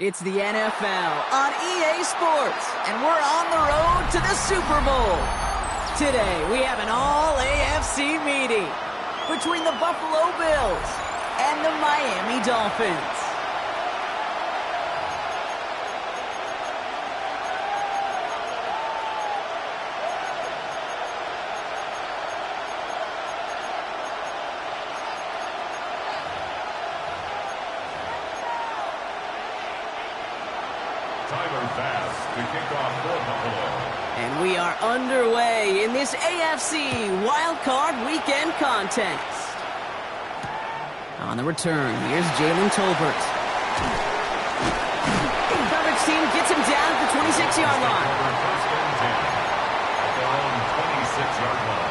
It's the NFL on EA Sports, and we're on the road to the Super Bowl. Today, we have an all-AFC meeting between the Buffalo Bills and the Miami Dolphins. And we are underway in this AFC Wildcard Weekend contest. On the return, here's Jalen Tolbert. Coverage team gets him down at the 26-yard line. At their own 26-yard line.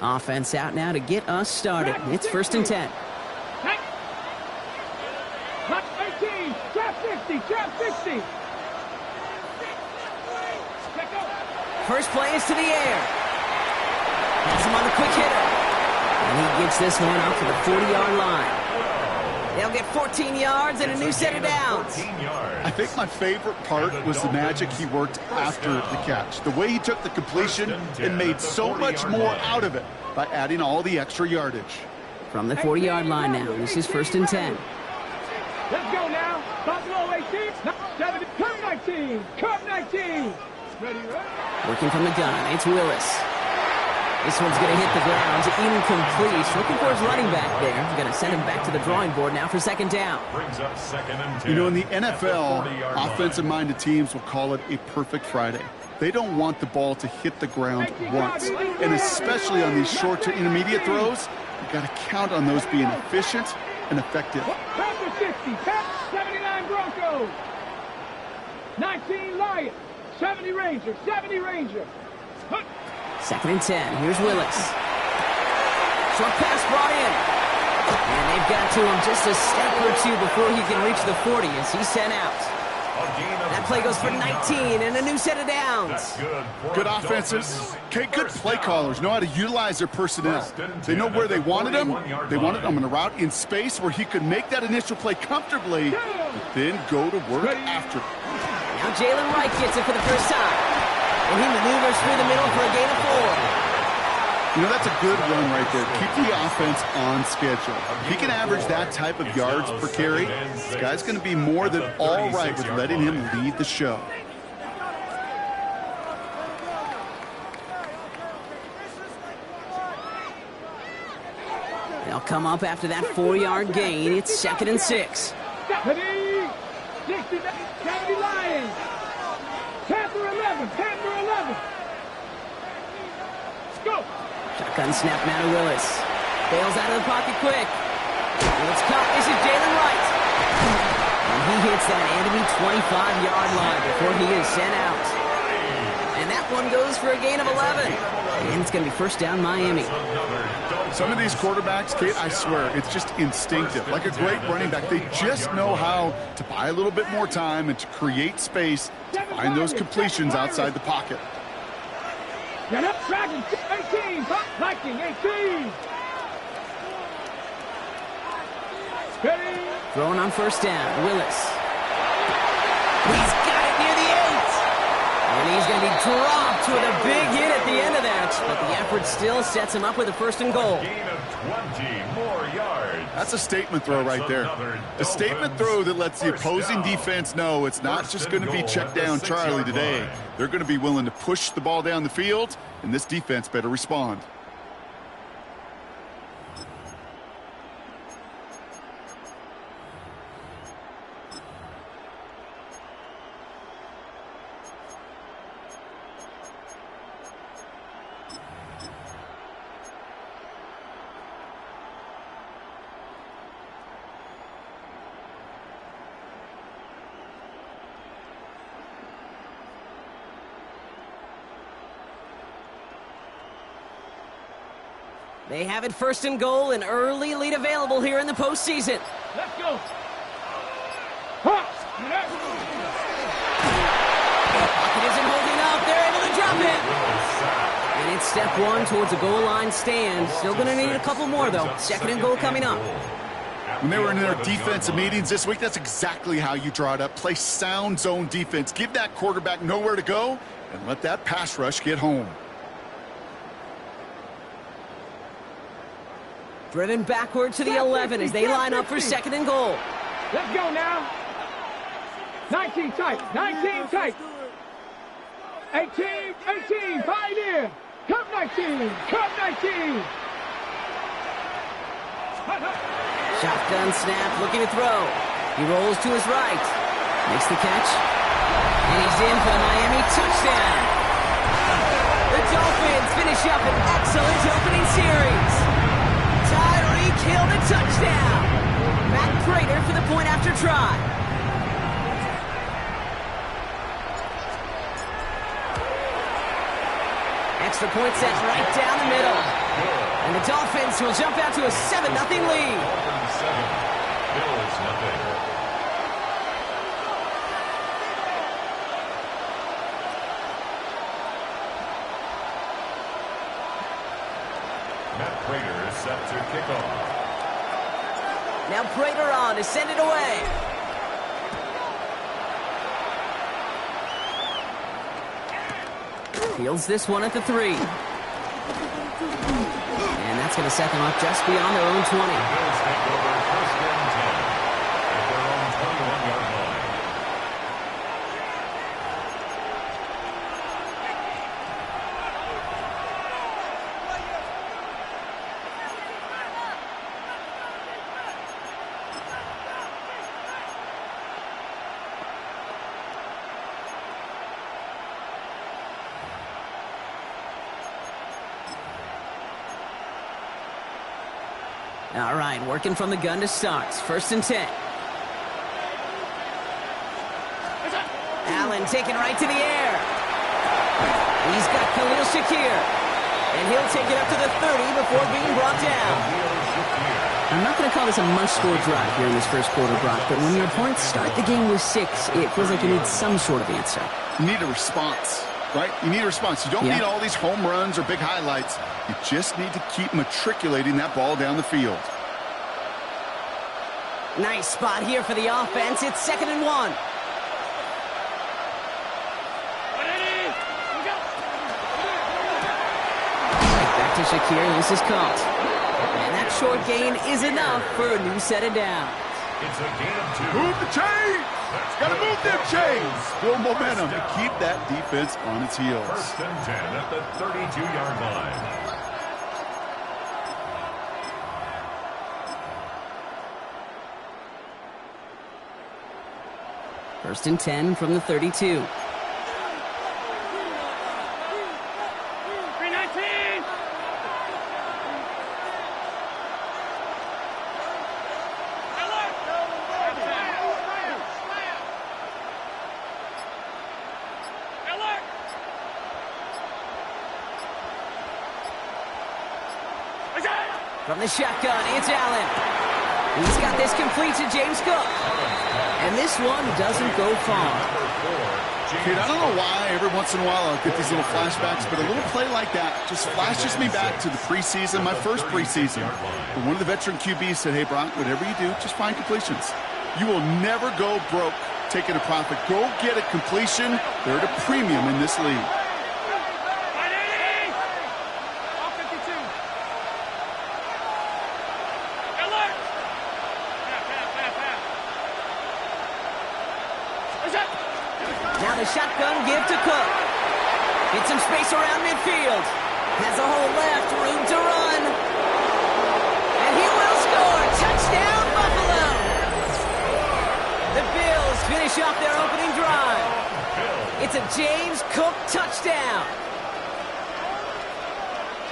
Offense out now to get us started. It's 1st and 10. Top 18, trap 60, trap 60. First play is to the air. Has him on the quick hitter. And he gets this one out to the 40-yard line. They'll get 14 yards and a new set of downs. I think my favorite part was the magic he worked after the catch. The way he took the completion and made so much more out of it by adding all the extra yardage. From the 40-yard line now, this is 1st and 10. Let's go now. Buffalo 18, 70, Curve 19, Curve 19. Ready, right? Working from the gun, it's Willis. This one's going to hit the ground, incomplete. Looking for his running back there. Going to send him back to the drawing board now for 2nd down. Brings up 2nd and 10. You know, in the NFL, offensive-minded teams will call it a perfect Friday. They don't want the ball to hit the ground once. And especially on these short to intermediate throws, you've got to count on those being efficient and effective. Panther 60, 79 Broncos. 19 Lions, 70 Rangers, 70 Rangers. 2nd and 10. Here's Willis. Short pass brought in. And they've got to him just a step or two before he can reach the 40 as he's sent out. That play goes for 19 and a new set of downs. Good offenses. Okay, good play callers know how to utilize their personnel. They know where they wanted him. They wanted him on a route in space where he could make that initial play comfortably, but then go to work after. Now Jalen Wright gets it for the first time. And he maneuvers through the middle for a gain of 4. You know, that's a good run right there. Keep the offense on schedule. If he can average that type of yards per carry, this guy's going to be more than all right with letting him lead the show. They'll come up after that 4-yard gain. It's 2nd and 6. 70 Lions. Panther 11, Panther 11. Let's go. Shotgun snap now to Willis. Bails out of the pocket quick. It's caught. This is Jalen Wright. And he hits that enemy 25-yard line before he is sent out. And that one goes for a gain of 11. And it's going to be 1st down Miami. Some of these quarterbacks, Kate, I swear, it's just instinctive. Like a great running back, they just know how to buy a little bit more time and to create space to find those completions outside the pocket. Get up, Dragon, 18, Viking, 18. Ready? Throwing on first down, Willis. He's got it near the 8. And he's going to be dropped with a big hit at the end of that. But the effort still sets him up with a first and goal. Gain of 20 more yards. That's a statement throw right there. A statement throw that lets the opposing defense know it's not just going to be check down Charlie today. They're going to be willing to push the ball down the field, and this defense better respond. They have it first and goal, an early lead available here in the postseason. Let's go. Huh. Pocket isn't holding up. They're able to drop it. And it's step one towards a goal line stand. Still going to need a couple more, though. Second and goal coming up. When they were in their defensive meetings this week, that's exactly how you draw it up. Play sound zone defense. Give that quarterback nowhere to go, and let that pass rush get home. Driven backward to the 11 as they line up for second and goal. Let's go now. 19 tight. 19 tight. 18. Pioneer. Come 19. Come 19. Shotgun snap, looking to throw. He rolls to his right. Makes the catch. And he's in for the Miami touchdown. The Dolphins finish up an excellent opening series. Tyreek Hill the touchdown. Matt Prater for the point after try. Extra point set right down the middle. And the Dolphins will jump out to a 7-0 lead. Bills nothing. Matt Prater is set to kick off. Now Prater on to send it away. Fields this one at the 3. And that's going to set them up just beyond their own 20. Bills take over first and 10 at their own 21-yard line. All right, working from the gun to start. First and 10. Allen taken right to the air. He's got Khalil Shakir. And he'll take it up to the 30 before being brought down. I'm not going to call this a must-score drive here in this first quarter, Brock, but when your opponents start the game with 6, it feels like you need some sort of answer. You need a response, right? You need a response. You don't need all these home runs or big highlights. You just need to keep matriculating that ball down the field. Nice spot here for the offense. It's 2nd and 1. Back to Shakir. This is caught. And that short gain is enough for a new set of downs. It's a gain of 2. Move the chains! Gotta move them chains! Build momentum to keep that defense on its heels. First and 10 at the 32-yard line. First and 10 from the 32. 319. From the shotgun, it's Allen. He's got this complete to James Cook. And this one doesn't go far. Kate, I don't know why every once in a while I'll get these little flashbacks, but a little play like that just flashes me back to the preseason, my first preseason. But one of the veteran QBs said, hey, Brock, whatever you do, just find completions. You will never go broke taking a profit. Go get a completion. They're at a premium in this league. Now the shotgun give to Cook. Get some space around midfield. Has a hole left, room to run. And he will score. Touchdown, Buffalo. The Bills finish off their opening drive. It's a James Cook touchdown.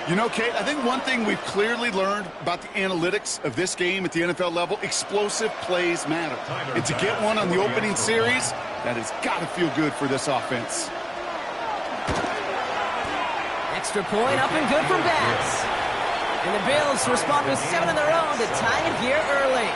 You know, Kate, I think one thing we've clearly learned about the analytics of this game at the NFL level, explosive plays matter. And to get one on the opening series, that has got to feel good for this offense. Extra point up and good from Bass. And the Bills respond with 7 of their own to tie it here early.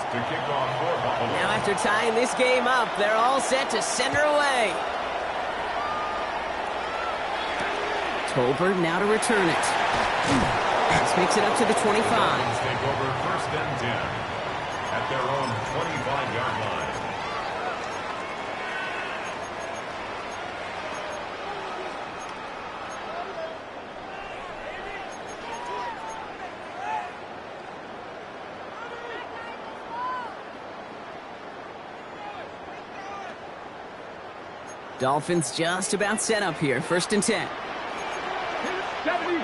To kick off for Buffalo. Now after tying this game up, they're all set to send her away. Tolbert now to return it. This makes it up to the 25. Dolphins take over 1st and 10 at their own 25-yard line. Dolphins just about set up here. 1st and 10. 70,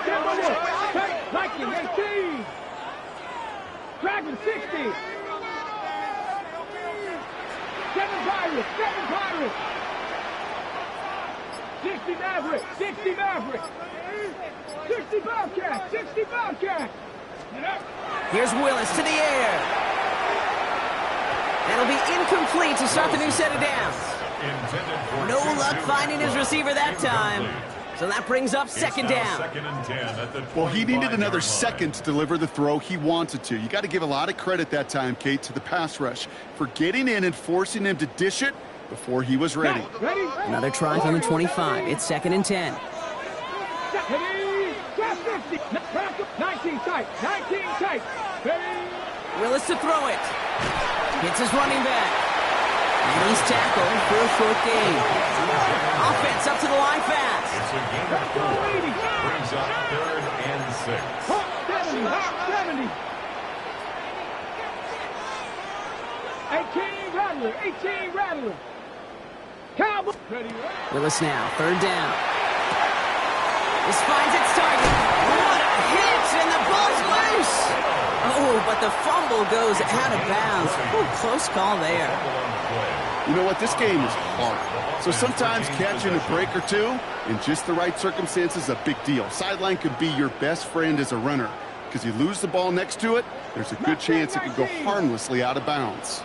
18. Dragon 60. 7 Pirates. 60 Mavericks. 60 Mavericks. 60 Bobcats. 60 Bobcats. Here's Willis to the air. That'll be incomplete to start the new set of downs. No luck finding his receiver that time. So that brings up 2nd down. 2nd and 10 at the Well, he needed another second to deliver the throw he wanted to. You got to give a lot of credit that time, Kate, to the pass rush for getting in and forcing him to dish it before he was ready. Another try from the 25. It's 2nd and 10. 19 tight. 19 tight. Willis to throw it. Hits his running back. And he's tackled for a short gain. Offense up to the line fast. It's a gain of 4. Brings up 3rd and 6. 70. 18 Rattler. Cowboy. Willis now, 3rd down. This finds its target. What a hit, and the ball's loose. Oh, but the fumble goes out of bounds. Ooh, close call there. You know what? This game is hard. So sometimes catching a break or two in just the right circumstances is a big deal. Sideline could be your best friend as a runner because you lose the ball next to it, there's a good chance it could go harmlessly out of bounds.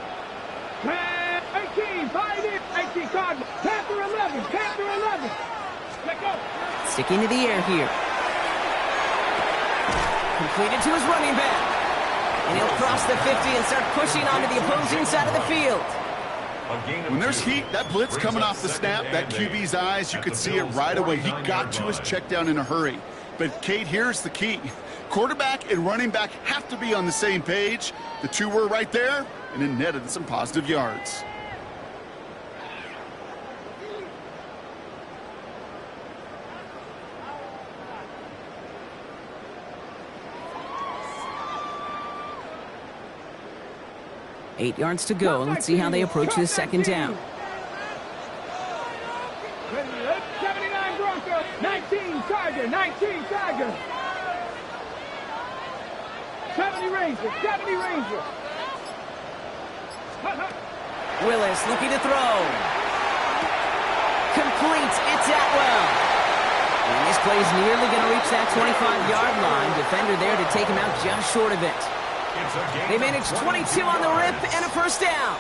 18, 18 Cardinals. Panther 11. Let go. Sticking to the air here. Completed to his running back. And he'll cross the 50 and start pushing onto the opposing side of the field. When there's heat, that blitz coming off the snap, that QB's eyes, you could see it right away. He got to his check down in a hurry. But, Kate, here's the key. Quarterback and running back have to be on the same page. The two were right there, and it netted some positive yards. Eight yards to go, and let's see how they approach this 2nd down. 79 Broncos, 19 Tiger. 70 Rangers. Willis looking to throw. Complete. It's Atwell. And this play is nearly going to reach that 25-yard line. Defender there to take him out just short of it. They managed 22 on the rip and a first down.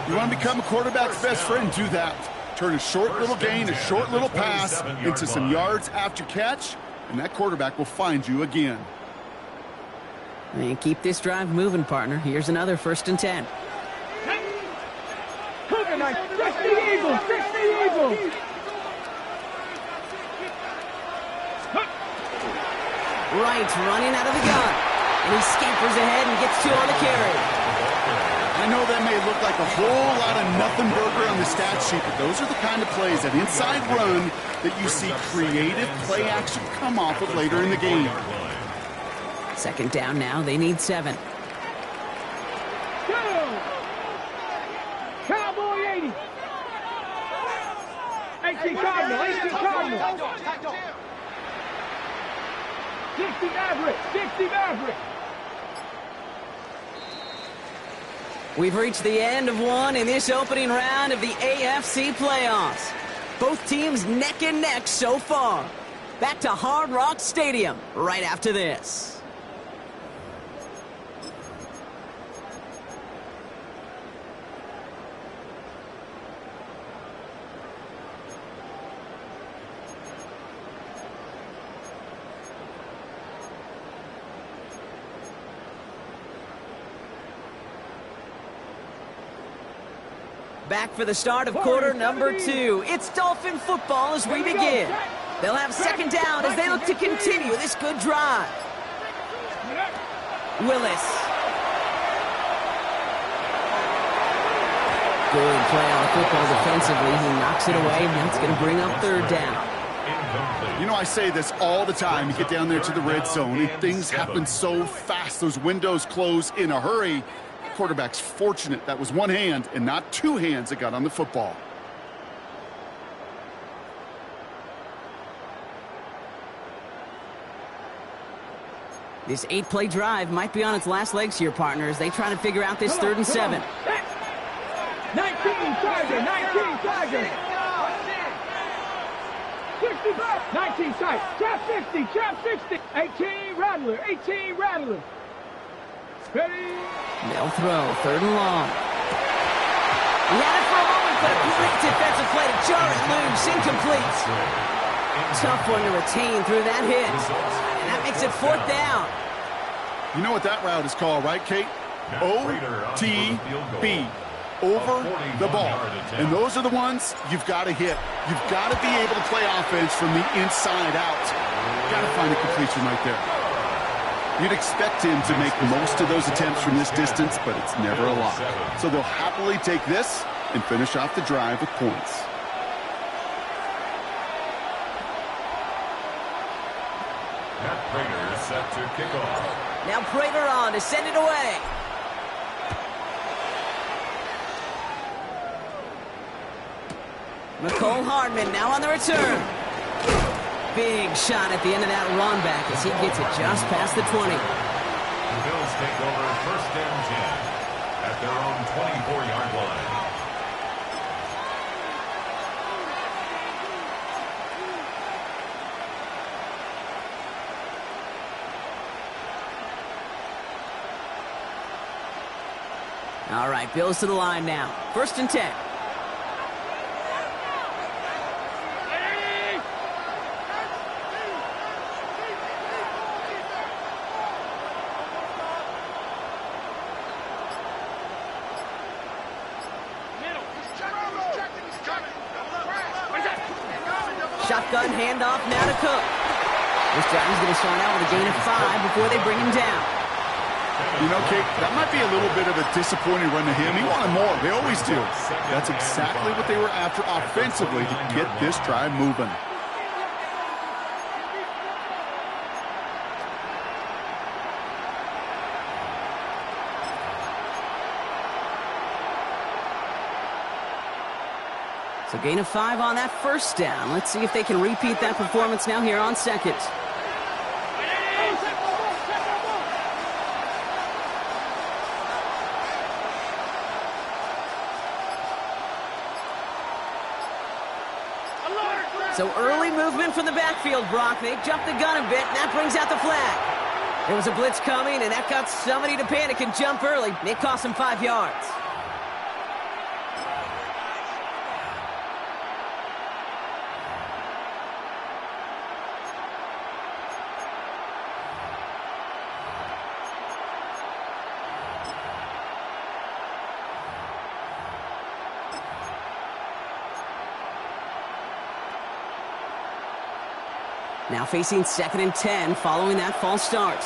You want to become a quarterback's best friend, do that. Turn a short little gain, a short little pass into some yards after catch, and that quarterback will find you again. And keep this drive moving, partner. Here's another 1st and 10. Stretch the Eagles! Stretch the Eagles! Wright's running out of the gun. And he scampers ahead and gets 2 on the carry. I know that may look like a whole lot of nothing burger on the stat sheet, but those are the kind of plays, that inside run, that you see creative play action come off of later in the game. 2nd down now. They need 7. Go! Cowboy 80! 18 Cardinal! 18 Cardinal! 60 Maverick! 60 Maverick! We've reached the end of one in this opening round of the AFC playoffs. Both teams neck and neck so far. Back to Hard Rock Stadium right after this. Back for the start of quarter number 2. It's Dolphin football as we begin. They'll have 2nd down as they look to continue this good drive. Willis. Good play on the football defensively. He knocks it away, and that's going to bring up 3rd down. You know, I say this all the time. You get down there to the red zone, and things happen so fast. Those windows close in a hurry. Quarterback's fortunate that was one hand and not 2 hands that got on the football. This 8-play drive might be on its last legs here, partners. They try to figure out this 3rd and 7. 19 Tiger! 19 Tiger! 65! 19 tight! Trap 60! Trap 60! 18 Rattler! 18 Rattler! Ready? They'll throw 3rd and long. He had it for a moment, but a great defensive play to jar it loose. Incomplete. Tough one to retain through that hit. And that makes it 4th down. You know what that route is called, right, Kate? OTB. Over the ball. And those are the ones you've got to hit. You've got to be able to play offense from the inside out. Got to find a completion right there. You'd expect him to make most of those attempts from this distance, but it's never a lot. So they'll happily take this and finish off the drive with points. Matt Prater is set to kick off. Now Prater on to send it away. McCole Hardman now on the return. Big shot at the end of that run back as he gets it just past the 20. The Bills take over 1st and 10 at their own 24-yard line. All right, Bills to the line now. 1st and 10. Shotgun handoff now to Cook. This drive is going to start out with a gain of 5 before they bring him down. You know, Kate, that might be a little bit of a disappointing run to him. He wanted more. They always do. That's exactly what they were after offensively to get this drive moving. So gain of 5 on that 1st down. Let's see if they can repeat that performance now here on 2nd. So early movement from the backfield, Brock. They jumped the gun a bit, and that brings out the flag. There was a blitz coming, and that got somebody to panic and jump early. It cost them 5 yards. Now facing 2nd and 10 following that false start.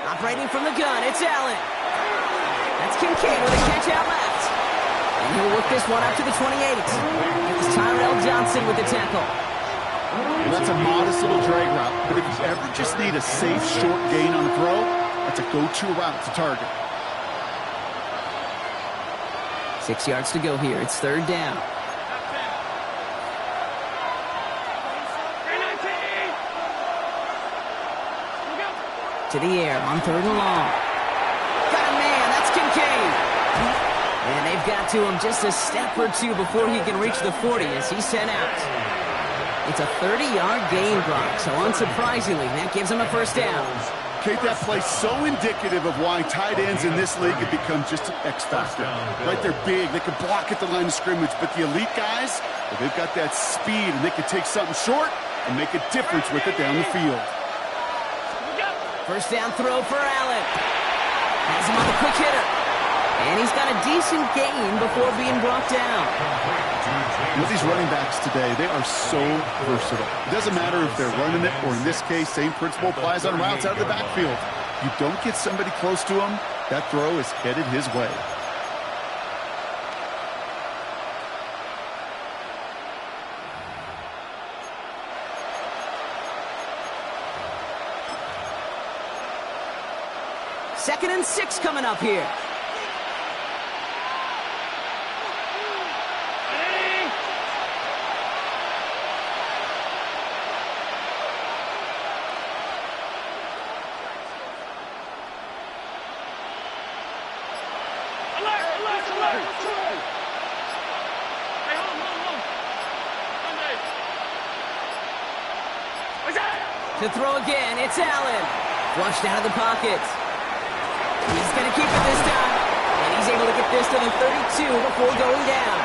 Operating from the gun, it's Allen. That's Kincaid with a catch out left. And he'll work this one up to the 28. It was Tyrell Johnson with the tackle. Well, that's a modest little drag route, but if you ever just need a safe, short gain on a throw, that's a go-to route to target. 6 yards to go here. It's 3rd down. To the air on 3rd and long. Got a man. That's Kincaid. And they've got to him just a step or two before he can reach the 40 as he's sent out. It's a 30-yard gain, Brock, so unsurprisingly, that gives him a 1st down. Kate, that play so indicative of why tight ends in this league have become just an X factor. Right, they're big, they can block at the line of scrimmage, but the elite guys, well, they've got that speed, and they can take something short and make a difference with it down the field. 1st down throw for Allen. Has him on the quick hitter. And he's got a decent gain before being brought down. With these running backs today, they are so versatile. It doesn't matter if they're running it, or in this case, same principle applies on routes out of the backfield. You don't get somebody close to him, that throw is headed his way. Second and 6 coming up here. To throw again, it's Allen. Flushed out of the pocket. He's going to keep it this time. And he's able to get this to the 32 before going down.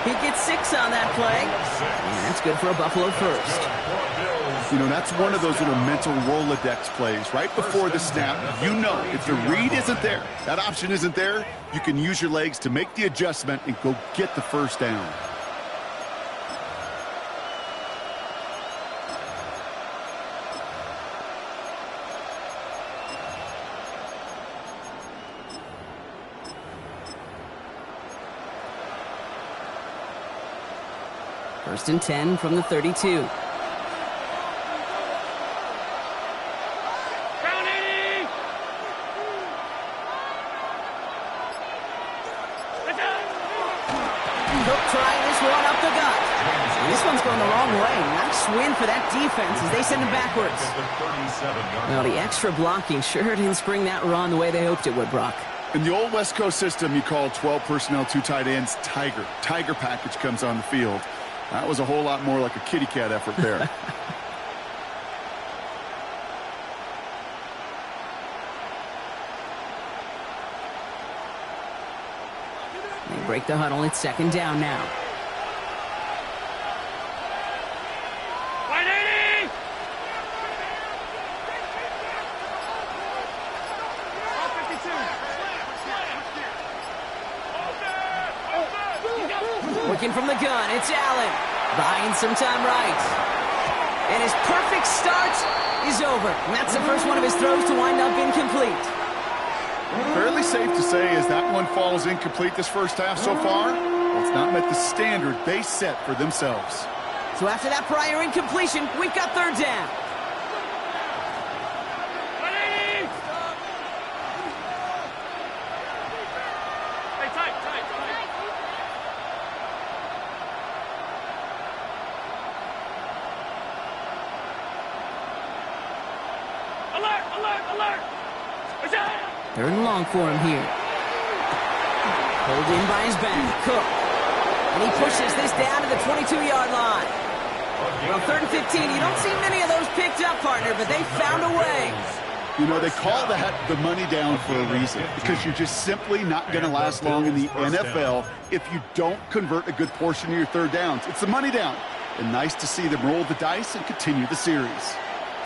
He gets 6 on that play. And that's good for a Buffalo 1st. You know, that's one of those little mental Rolodex plays. Right before the snap, you know if the read isn't there, that option isn't there, you can use your legs to make the adjustment and go get the 1st down. First and 10 from the 32. Trying this one up the gut. And this one's going the wrong way. Nice win for that defense as they send him backwards. Well, the extra blocking sure didn't spring that run the way they hoped it would, Brock. In the old West Coast system, you call 12 personnel, 2 tight ends, Tiger. Tiger package comes on the field. That was a whole lot more like a kitty cat effort there. They break the huddle. It's 2nd down now. Working from the gun, it's Allen. Buying some time right. And his perfect start is over. And that's the first one of his throws to wind up incomplete. Fairly safe to say as that one falls incomplete this 1st half so far, well, it's not met the standard they set for themselves. So after that prior incompletion, we've got 3rd down. Alert! Alert! Alert! Third and long for him here. Pulled in by his back. Cook. And he pushes this down to the 22-yard line. Well, 3rd and 15. You don't see many of those picked up, partner, but they found a way. You know, they call that the money down for a reason, because you're just simply not going to last long in the NFL if you don't convert a good portion of your third downs. It's the money down. And nice to see them roll the dice and continue the series.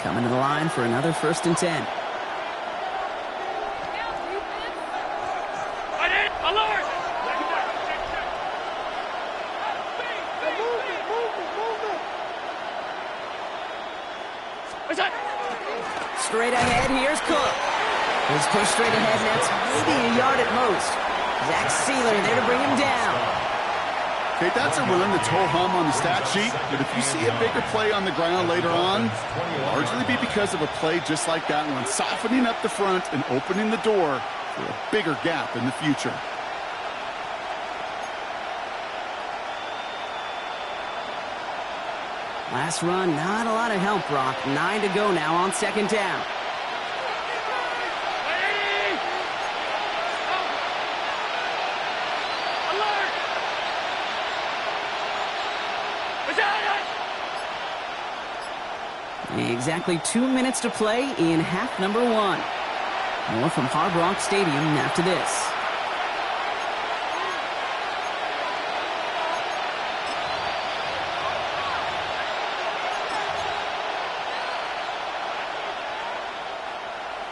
Coming to the line for another 1st and 10. Alert! Straight ahead, here's Cook. He's pushed straight ahead, and that's maybe a yard at most. Zach Sealer there to bring him down. Okay, that's a run that's ho-hum on the stat sheet, but if you see a bigger play on the ground later on, it'll largely be because of a play just like that one, softening up the front and opening the door for a bigger gap in the future. Last run, not a lot of help, Brock. 9 to go now on 2nd down. Exactly 2 minutes to play in half number 1. More from Hard Rock Stadium after this.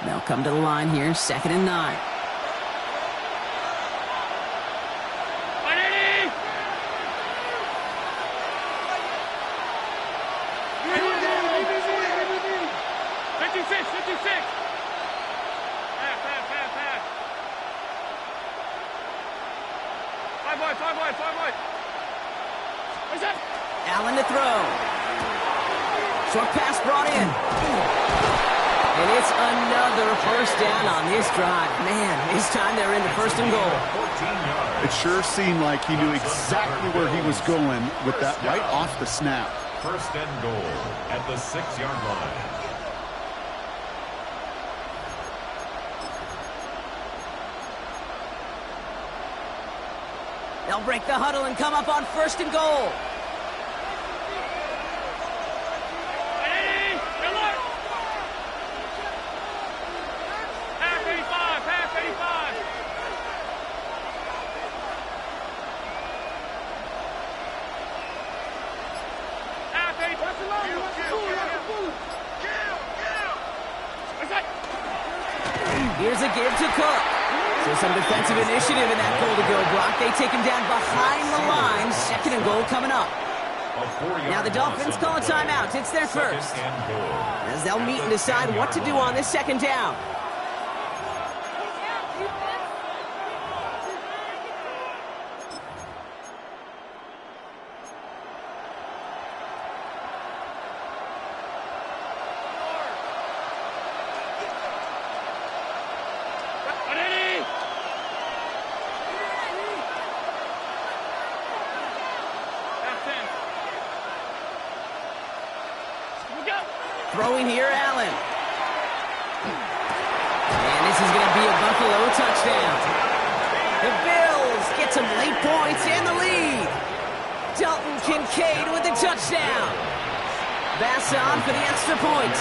They'll come to the line here, 2nd and 9. Allen to throw. Short pass brought in. And it's another 1st down on this drive. Man, this time they're in the 1st and goal. It sure seemed like he knew exactly where he was going with that right off the snap. 1st and goal at the 6-yard line. They'll break the huddle and come up on 1st and goal. Here's a give to Cook. So some defensive initiative in that goal to go block. They take him down behind the line. 2nd and goal coming up. Now the Dolphins call a timeout. It's their first. As they'll meet and decide what to do on this 2nd down. Throwing here, Allen. And this is going to be a Buffalo touchdown. The Bills get some late points and the lead. Dalton Kincaid with the touchdown. Bass on for the extra point.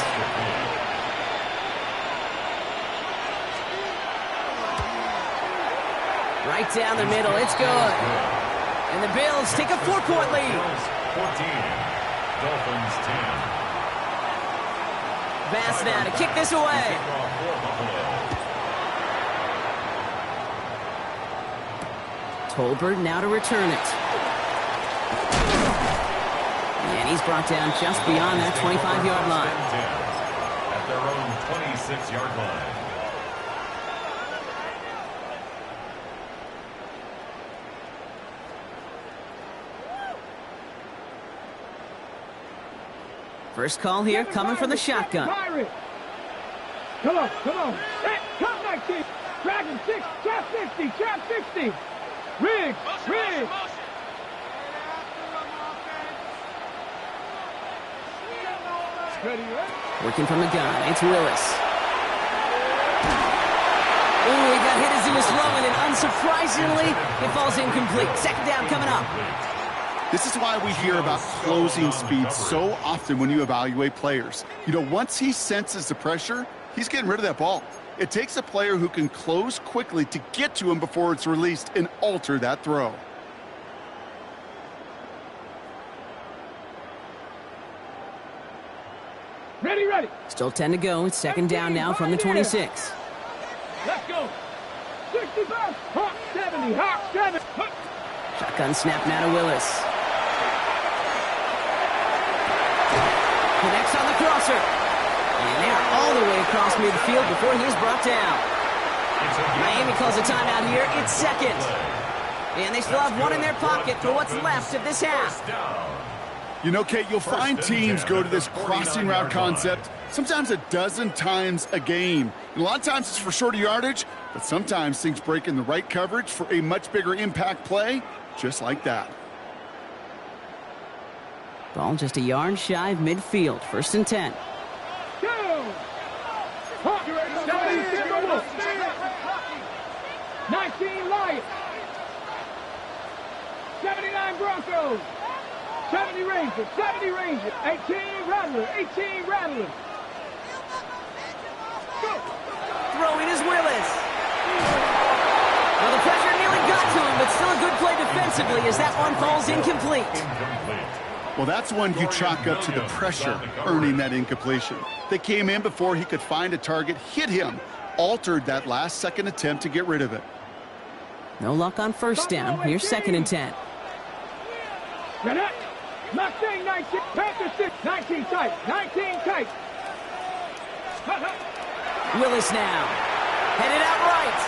Right down the middle, it's good. And the Bills take a 4-point lead. 14, Dolphins 10. Bass now to kick this away. Tolbert now to return it. And he's brought down just beyond that 25-yard line. At their own 26-yard line. First call here coming from the shotgun. Come on, come on. Hey, come 19. Dragon 6, trap 60, trap 60. Riggs, Riggs. Working from the gun, it's Willis. Ooh, he got hit as he was throwing, and unsurprisingly, it falls incomplete. Second down coming up. This is why we hear about closing speed so often when you evaluate players. You know, once he senses the pressure, he's getting rid of that ball. It takes a player who can close quickly to get to him before it's released and alter that throw. Ready, ready. Still 10 to go. It's second down now from the 26. Let's go. 65. Hawk 70. Hawk 7. Shotgun snap now to Willis. Connects on the crosser. And they're all the way across midfield before he's brought down. Miami calls a timeout here. It's second. And they still have one in their pocket for what's left of this half. You know, Kate, you'll find teams go to this crossing route concept sometimes a dozen times a game. And a lot of times it's for shorter yardage, but sometimes things break in the right coverage for a much bigger impact play, just like that. Ball just a yard shy of midfield. First and 10. Go. Hawk 70. 19 Lions. 79 Broncos. 70 Rangers, 70 Rangers, 18 Rattlers, 18 Rattlers. Go. Throwing is Willis. Well, the pressure nearly got to him, but still a good play defensively as that one falls incomplete. Well, that's one you chalk up to the pressure earning that incompletion. They came in before he could find a target, hit him, altered that last-second attempt to get rid of it. No luck on first down. Here's second and 10. Mustang 19, Panther 6, 19 tight, 19 tight. Willis now. Headed out right.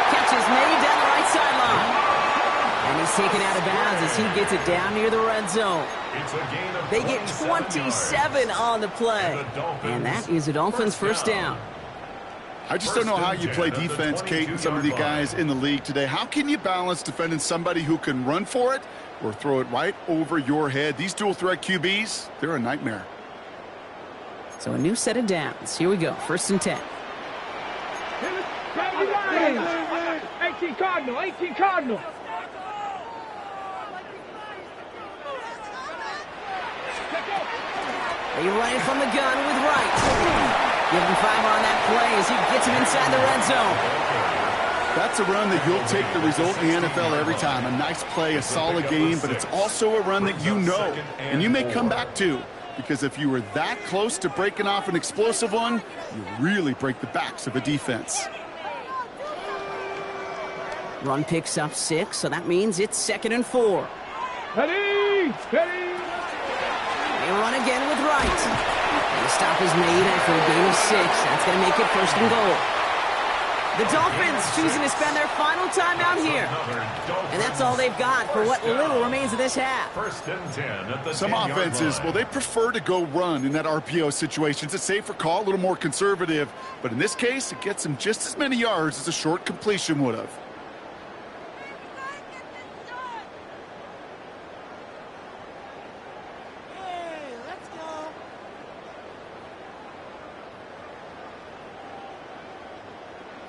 Catch is made down the right sideline. And he's taken out of bounds as he gets it down near the red zone. They get 27 on the play. And that is a Dolphins first down. I just don't know how you play defense, Kate, and some of the guys in the league today. How can you balance defending somebody who can run for it or throw it right over your head? These dual-threat QBs, they're a nightmare. So a new set of downs. Here we go. First and 10. 18 Cardinal, 18 Cardinal. They run it from the gun with Wright. Give him 5 on that play as he gets him inside the red zone. That's a run that you'll take the result in the NFL every time. A nice play, a solid game, but it's also a run that you know and you may come back to, because if you were that close to breaking off an explosive one, you really break the backs of a defense. Run picks up 6, so that means it's second and 4. Ready, ready. They run again with Wright. And the stop is made after a gain of 6. That's going to make it first and goal. The Dolphins choosing to spend their final time out here. And that's all they've got for what little remains of this half. First and 10 at the Some offenses, well, they prefer to go run in that RPO situation. It's a safer call, a little more conservative. But in this case, it gets them just as many yards as a short completion would have.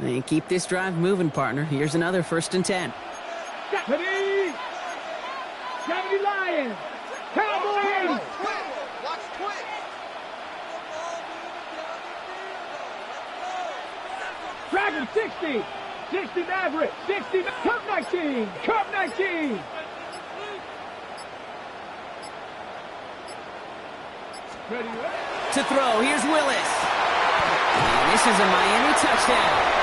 And keep this drive moving, partner. Here's another first and 10. Ready. 70 Lions. Cowboys. Watch quick. Dragon 60. 60 Maverick. 60 Cup 19. Cup 19. Ready. To throw, here's Willis. And this is a Miami touchdown.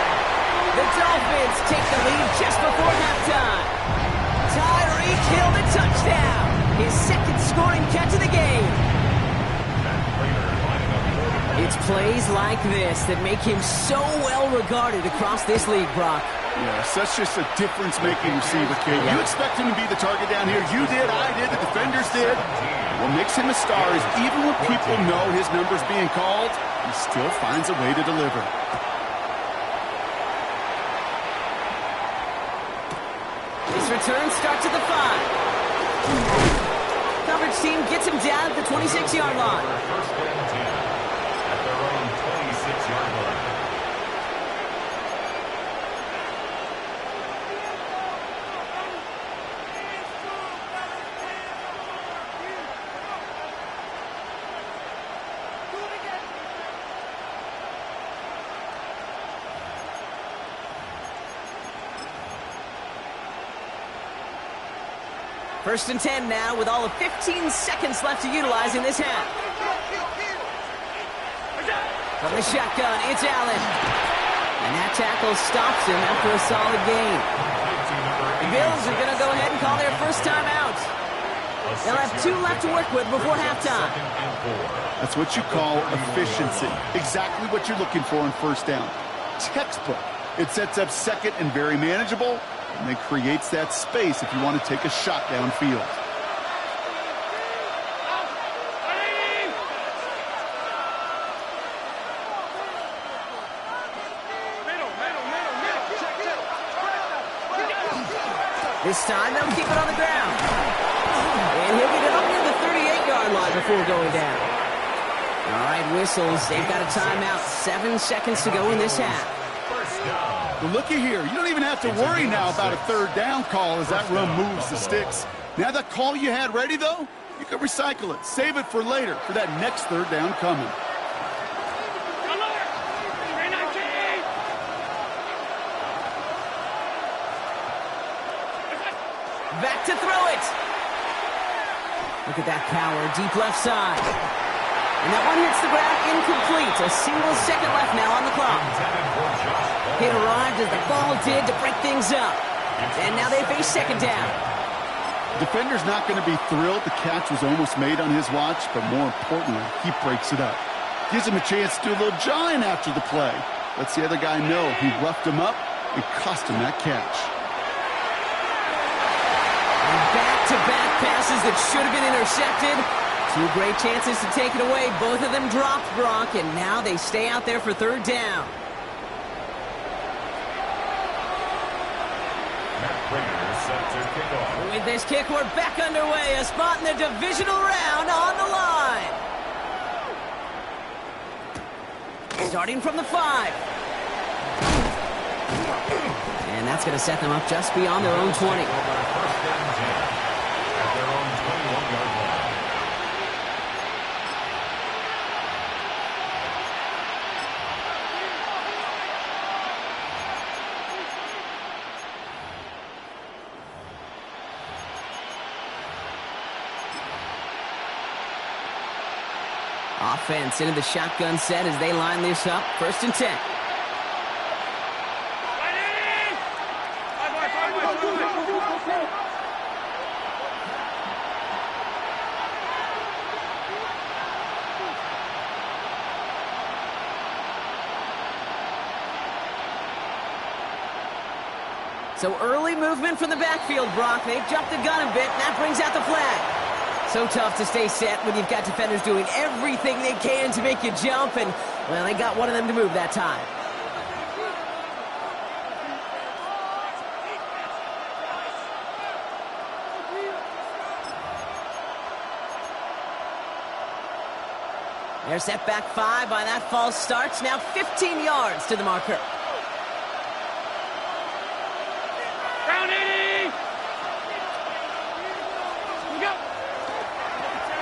The Dolphins take the lead just before halftime. Tyreek Hill, the touchdown. His second scoring catch of the game. It's plays like this that make him so well regarded across this league, Brock. Yes, that's just a difference-making receiver, kid. You expect him to be the target down here. You did, I did, the defenders did. What makes him a star is even when people know his number's being called, he still finds a way to deliver. His return starts at the 5. Coverage team gets him down at the 26-yard line. First and 10 at their own 26-yard line. First and 10 now with all of 15 seconds left to utilize in this half. From the shotgun, it's Allen. And that tackle stops him after a solid gain. The Bills are going to go ahead and call their first time out. They'll have 2 left to work with before halftime. That's what you call efficiency. Exactly what you're looking for on first down. Textbook. It sets up second and very manageable, and then creates that space if you want to take a shot downfield. This time, they'll keep it on the ground. And he'll get it up near the 38-yard line before going down. All right, whistles. They've got a timeout. 7 seconds to go in this half. But looky here. You don't even have to worry now about a third down call as that run moves the sticks. Now that call you had ready, though, you can recycle it. Save it for later for that next third down coming. Back to throw it. Look at that power, deep left side. And that one hits the ground incomplete. A single second left now on the clock. It arrived as the ball did to break things up. And now they face second down. The defender's not going to be thrilled the catch was almost made on his watch, but more importantly, he breaks it up. Gives him a chance to do a little jawing after the play. Lets the other guy know he roughed him up and cost him that catch. Back-to-back passes that should have been intercepted. 2 great chances to take it away. Both of them dropped, Brock, and now they stay out there for third down. With this kick, we're back underway. A spot in the divisional round on the line. Starting from the 5. And that's going to set them up just beyond their own 20. Offense into the shotgun set as they line this up. First and 10. So early movement from the backfield, Brock. They've jumped the gun a bit, and that brings out the flag. So tough to stay set when you've got defenders doing everything they can to make you jump, and, well, they got one of them to move that time. They're set back 5 by that false start. Now 15 yards to the marker.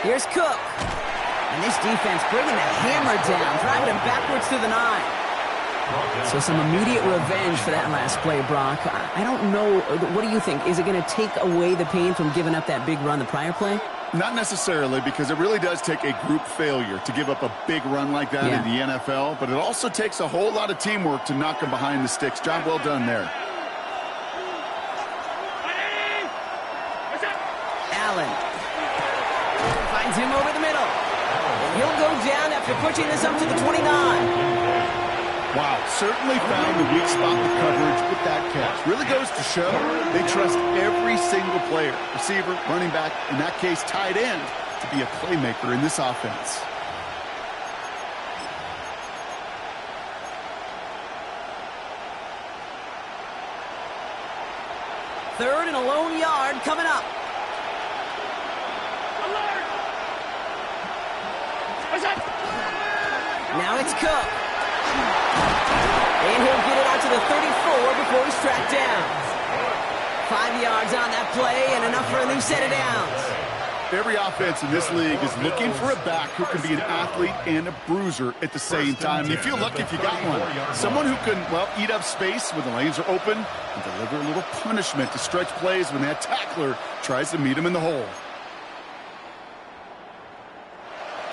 Here's Cook. And this defense bringing the hammer down, driving him backwards to the 9. So some immediate revenge for that last play, Brock. I don't know. What do you think? Is it going to take away the pain from giving up that big run the prior play? Not necessarily, because it really does take a group failure to give up a big run like that in the NFL. But it also takes a whole lot of teamwork to knock them behind the sticks. Job well done there. Allen. Finds him over the middle. And he'll go down after pushing this up to the 29. Wow, certainly found the weak spot in the coverage with that catch. Really goes to show they trust every single player, receiver, running back, in that case tight end, to be a playmaker in this offense. Third and a lone yard coming up. Now it's Cook. And he'll get it out to the 34 before he's tracked down. 5 yards on that play and enough for a new set of downs. Every offense in this league is looking for a back who can be an athlete and a bruiser at the same time. You feel lucky if you got one. Someone who can, well, eat up space when the lanes are open and deliver a little punishment to stretch plays when that tackler tries to meet him in the hole.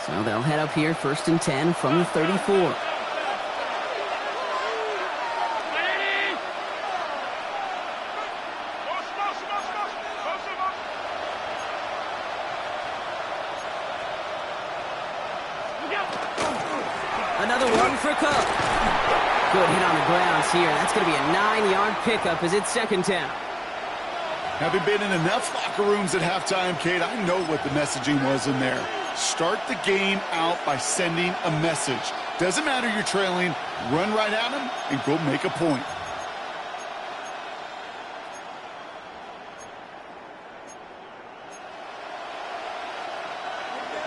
So they'll head up here, 1st and 10 from the 34. Another one for Cook. Good hit on the grounds here. That's going to be a 9-yard pickup as it's 2nd down. Having been in enough locker rooms at halftime, Kate, I know what the messaging was in there. Start the game out by sending a message. Doesn't matter you're trailing, run right at them and go make a point.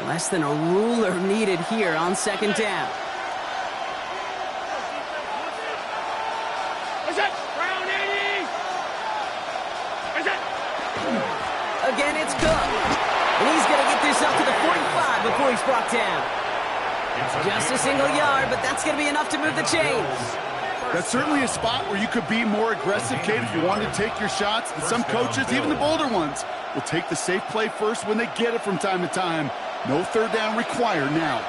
Less than a ruler needed here on 2nd down. Again, it's Cook. And he's going to get this up to the 45 before he's brought down. Just a single yard, but that's going to be enough to move the chains. That's certainly a spot where you could be more aggressive, Kate, if you wanted to take your shots. But some coaches, even the bolder ones, will take the safe play first when they get it from time to time. No 3rd down required now.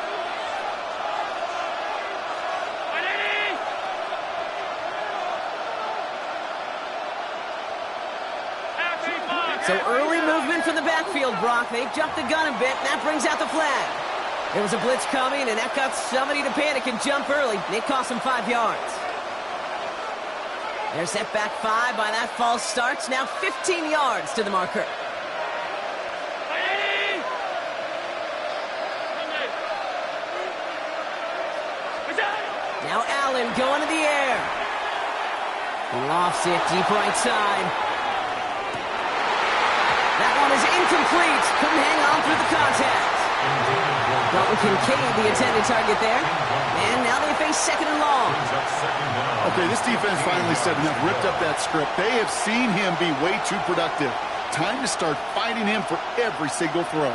So early movement from the backfield, Brock. They jumped the gun a bit, and that brings out the flag. There was a blitz coming, and that got somebody to panic and jump early. It cost them 5 yards. They're set back 5 by that false start. Now 15 yards to the marker. Now Allen going to the air. Lofts it deep right side. That one is incomplete. Couldn't hang on through the contact. Dalton Kincaid, the intended target there. And now they face 2nd and long. Okay, this defense finally said enough. Ripped up that script. They have seen him be way too productive. Time to start fighting him for every single throw.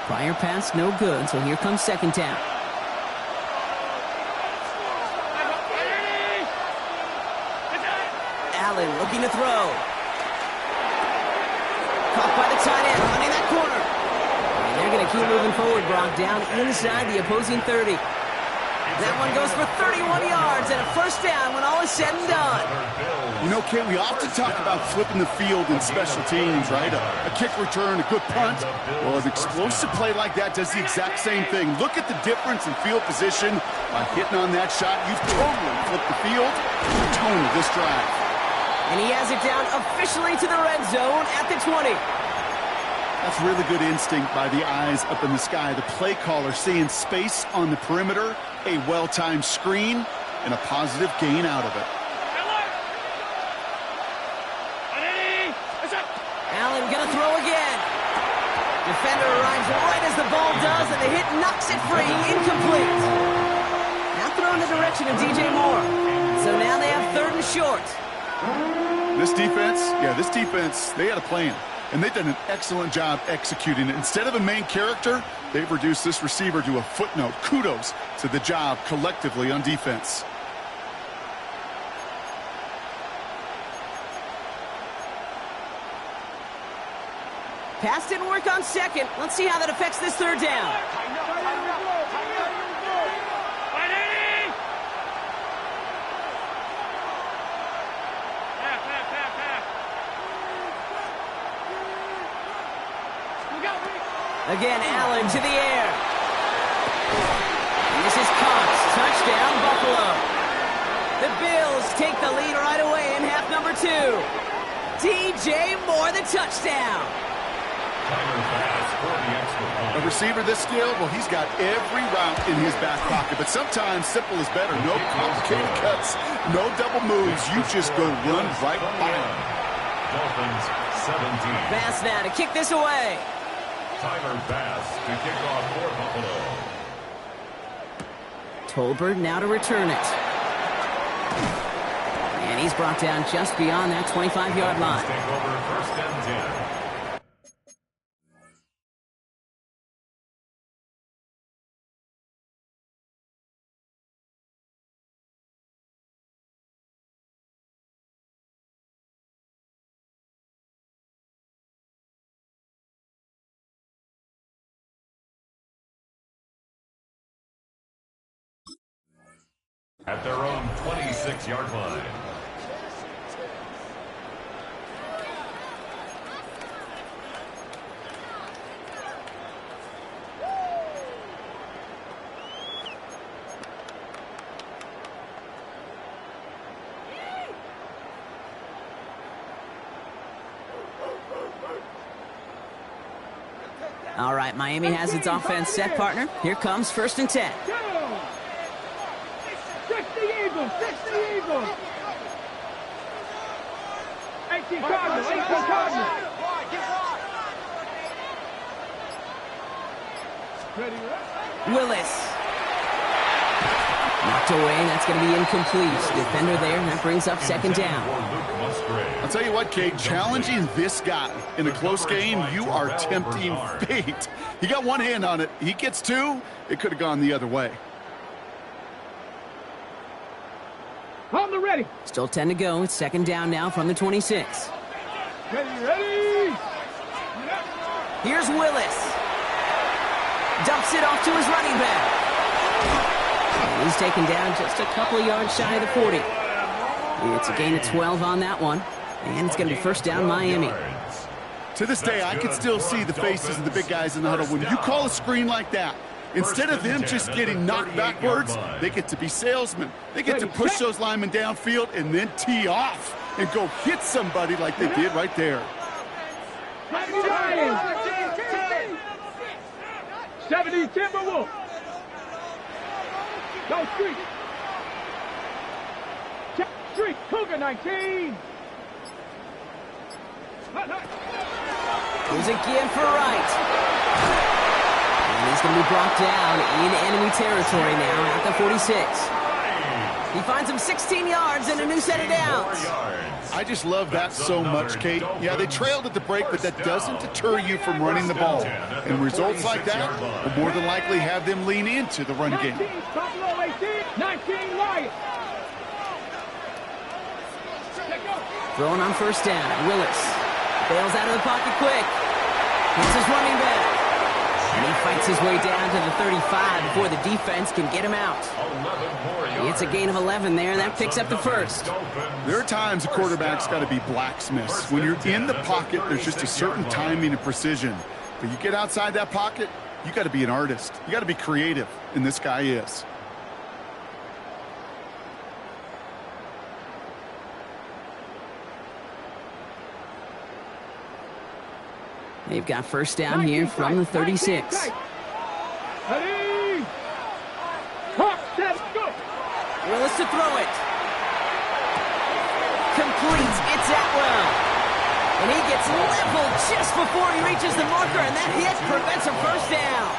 Prior pass, no good. So here comes 2nd down. Allen looking to throw. Caught by the tight end, running that corner. And they're going to keep moving forward, Brock, down inside the opposing 30. That one goes for 31 yards and a 1st down when all is said and done. You know, Kate, we often talk about flipping the field in special teams, right? A kick return, a good punt. Well, an explosive play like that does the exact same thing. Look at the difference in field position. By hitting on that shot, you've totally flipped the field, the tone of this drive. And he has it down officially to the red zone at the 20. That's really good instinct by the eyes up in the sky. The play caller seeing space on the perimeter, a well-timed screen, and a positive gain out of it. Allen gonna throw again. Defender arrives right as the ball does, and the hit knocks it free. Incomplete. Now thrown in the direction of DJ Moore. So now they have 3rd and short. This defense, they had a plan, and they've done an excellent job executing it. Instead of a main character, they've reduced this receiver to a footnote. Kudos to the job collectively on defense. Pass didn't work on 2nd. Let's see how that affects this 3rd down. Again, Allen to the air. And this is caught. Touchdown, Buffalo. The Bills take the lead right away in half number 2. DJ Moore, the touchdown. A receiver this skilled, well, he's got every route in his back pocket, but sometimes simple is better. No complicated cuts, no double moves. You just go run right by him. Dolphins 17. Bass now to kick this away. Tyler Bass to kick off for Buffalo. Tolbert now to return it. And he's brought down just beyond that 25-yard line. Take over 1st and 10. at their own 26-yard line. All right, Miami has its offense set, partner. Here comes 1st and 10. Go! 60 Eagles, 60 Eagles. 18 Cardinals, 18 Cardinals. Willis. Knocked away, that's going to be incomplete. Defender there, and that brings up 2nd down. I'll tell you what, Kate, challenging this guy in a close game, you are tempting fate. He got one hand on it. He gets two. It could have gone the other way. On the ready. Still 10 to go. It's 2nd down now from the 26. Ready. Here's Willis. Dumps it off to his running back. And he's taken down just a couple of yards shy of the 40. It's a gain of 12 on that one. And it's going to be 1st down Miami. To this day, I can still see the faces of the big guys in the huddle. When you call a screen like that, instead of them just getting knocked backwards, they get to be salesmen. They get to push those linemen downfield and then tee off and go hit somebody like they did right there. 70 Timberwolves. Go Street. Street, Cougar 19. Here's a give for Wright. And he's going to be brought down in enemy territory now at the 46. He finds him 16 yards and a new set of downs. I just love that so much, Kate. Yeah, they trailed at the break, but that doesn't deter you from running the ball. And results like that will more than likely have them lean into the run game. 19 Buffalo 18, 19 Lions. Throwing on 1st down. Willis bails out of the pocket quick. Hits his running back. And he fights his way down to the 35 before the defense can get him out. It's a gain of 11 there, and that picks up the 1st. There are times a quarterback's got to be blacksmiths. When you're in the pocket, there's just a certain timing and precision. But you get outside that pocket, you got to be an artist. You got to be creative, and this guy is. They've got 1st down here from the 36. Ready. Hawk, set, go. Willis to throw it. Completes. It's Atwell. And he gets leveled just before he reaches the marker, and that hit prevents a 1st down.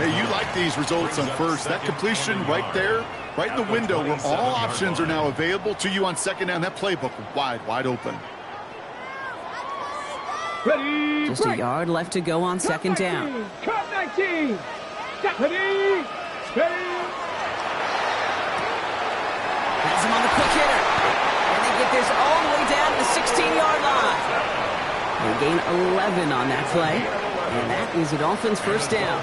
Hey, you like these results on 1st. That completion right there, right in the window where all options are now available to you on 2nd down. That playbook wide open. Ready. Just a yard left to go on 2nd down. Cut 19. Ready. Ready. Has him on the quick hitter. And they get this all the way down to the 16-yard line. They gain 11 on that play. And that is the Dolphins' 1st down.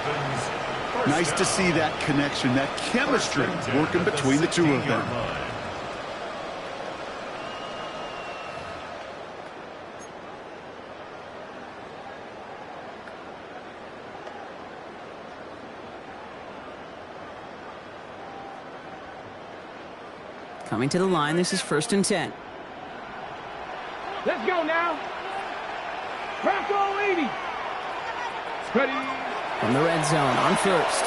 Nice to see that connection, that chemistry working between the two of them. Coming to the line, this is 1st and 10. Let's go now. Bronco 80. Ready. From the red zone on 1st.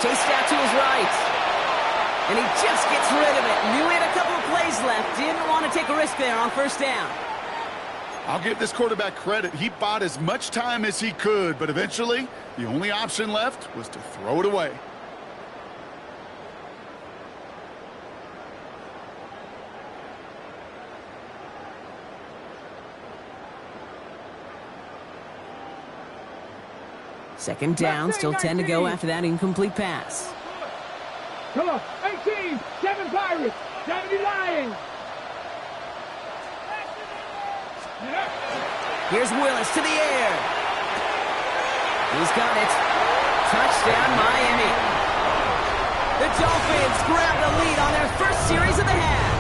Chased out to his right. And he just gets rid of it. Knew he had a couple of plays left. Didn't want to take a risk there on 1st down. I'll give this quarterback credit. He bought as much time as he could, but eventually the only option left was to throw it away. Second down, still 10 to go after that incomplete pass. Come on, 18, 7 Pirates, 70 Lions. Here's Willis to the air. He's got it. Touchdown, Miami. The Dolphins grab the lead on their first series of the half.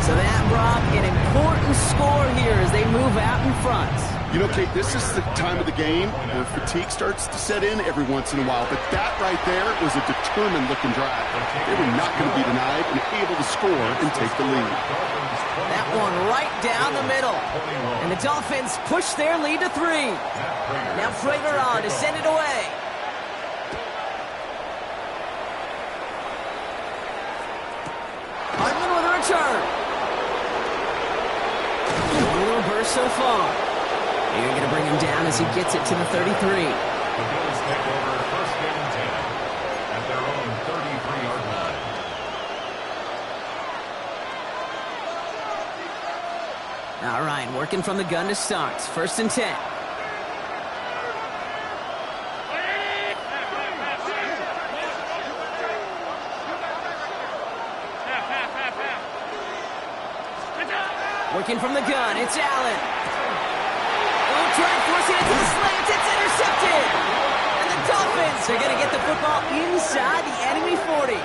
So that, Brock, an important score here as they move out in front. You know, Kate, this is the time of the game where fatigue starts to set in every once in a while. But that right there was a determined-looking drive. They were not going to be denied and able to score and take the lead. That one right down the middle. And the Dolphins push their lead to 3. Now Prater on to send it away. Hartman with a return. A little burst so far. They're going to bring him down as he gets it to the 33. The Bills take over first and 10 at their own 33-yard line. All right, working from the gun to start. First and 10. Working from the gun, it's Allen. Oh, trying to force it into the slants. It's intercepted. And the Dolphins are going to get the football inside the enemy 40.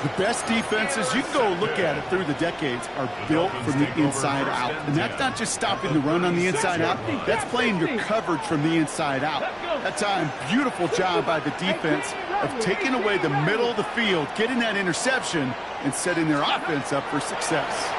The best defenses, you can go look at it through the decades, are built from the inside out. And that's not just stopping the run on the inside out. That's playing your coverage from the inside out. That time, beautiful job by the defense of taking away the middle of the field, getting that interception, and setting their offense up for success.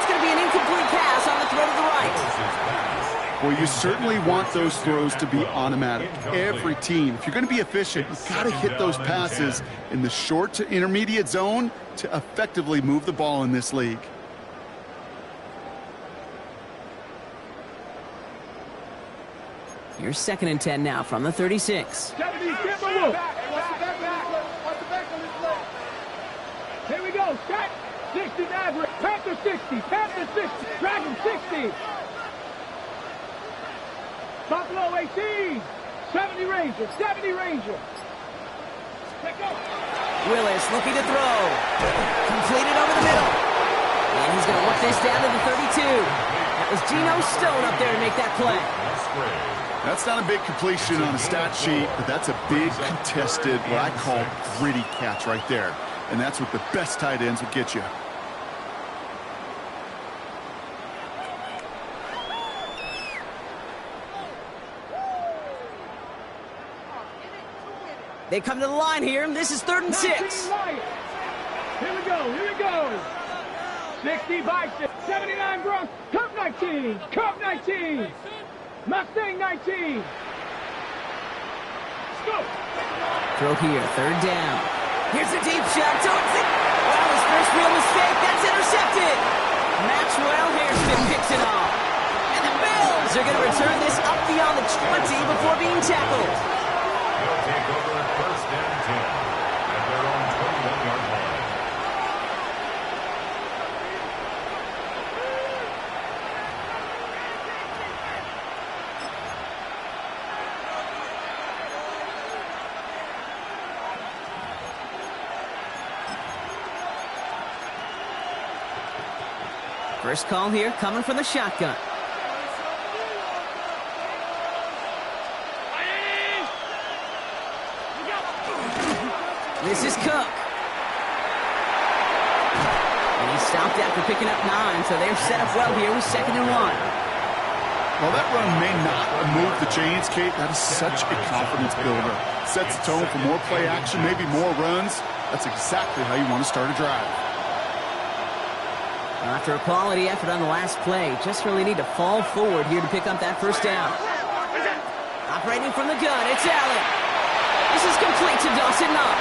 Be an incomplete pass on the throw to the right. Well, you certainly want those throws to be automatic. Every team, if you're going to be efficient, you've got to hit those passes in the short to intermediate zone to effectively move the ball in this league. Here's second and 10 now from the 36. Here we go, set. 60 Maverick, Panther 60, Panther 60, Dragon 60. Buffalo 18, 70 Ranger, 70 Ranger. Willis looking to throw. Completed over the middle. And he's going to work this down to the 32. That was Geno Stone up there to make that play. That's not a big completion on a stat sheet, but that's a big contested, what I call gritty catch right there. And that's what the best tight ends will get you. They come to the line here. This is 3rd and 6. Here we go, here we go. 60 Bison, 79 Bronx, Cup 19, Cup 19, Mustang 19. Let's go. Throw here, 3rd down. Here's a deep shot towards it. Well, his first real mistake. That's intercepted. Maxwell Hairston picks it off. And the Bills are going to return this up beyond the 20 before being tackled. They'll take over first and 10 at their own 21-yard line. First call here coming from the shotgun. This is Cook. And he stopped after picking up 9, so they're set up well here with 2nd and 1. Well, that run may not move the chains, Kate. That is such a confidence builder. Sets the tone for more play action, maybe more runs. That's exactly how you want to start a drive. After a quality effort on the last play, just really need to fall forward here to pick up that first down. Operating from the gun, it's Allen. This is complete to Dawson Knox.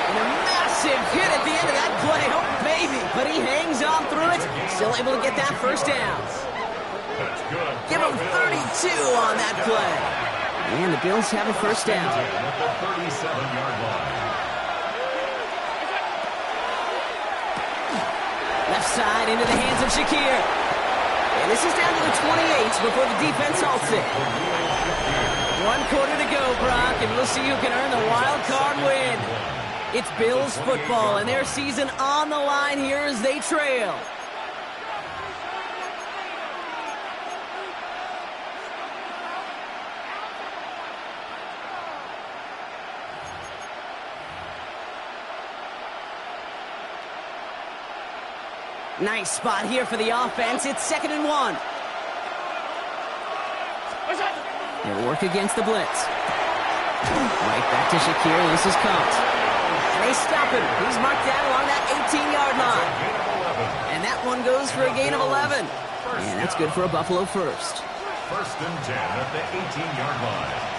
And a massive hit at the end of that play. Oh, baby. But he hangs on through it. Still able to get that first down. That's good. Give him 32 on that play. And the Bills have a first down. At the 37-yard line. Left side into the hands of Shakir. And this is down to the 28 before the defense halts it. 1 quarter to go, Brock, and we'll see who can earn the wild card win. It's Bills football, and their season on the line here as they trail. Nice spot here for the offense. It's 2nd and 1. They'll work against the blitz. Right back to Shakir. This is caught. And they stop him. He's marked down along that 18-yard line. And that one goes for a gain of 11. And that's good for a Buffalo first. 1st and 10 at the 18-yard line.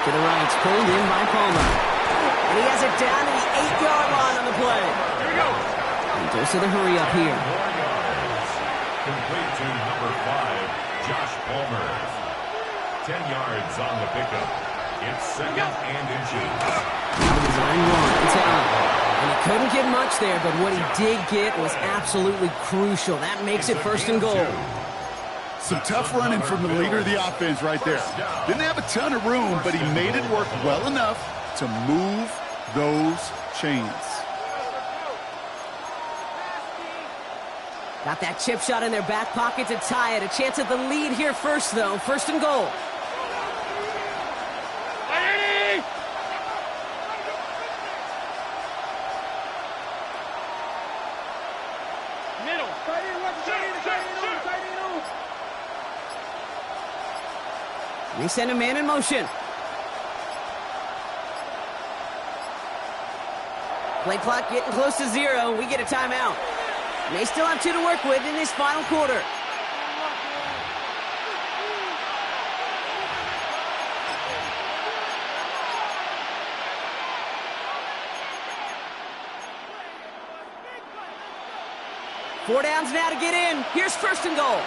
To the right, pulled in by Palmer. And he has it down to the 8-yard line on the play. Here we go. And goes to the hurry up here. 4 yards. Complete to number 5, Josh Palmer. 10 yards on the pickup. It's 2nd and inches. Design one. It's out. And he couldn't get much there, but what he did get was absolutely crucial. That makes it 1st and goal. Some tough running from the leader of the offense right there. Didn't have a ton of room, but he made it work well enough to move those chains. Got that chip shot in their back pocket to tie it. A chance at the lead here first, though. 1st and goal. They send a man in motion. Play clock getting close to 0. We get a timeout. And they still have 2 to work with in this final quarter. Four downs now to get in. Here's 1st and goal.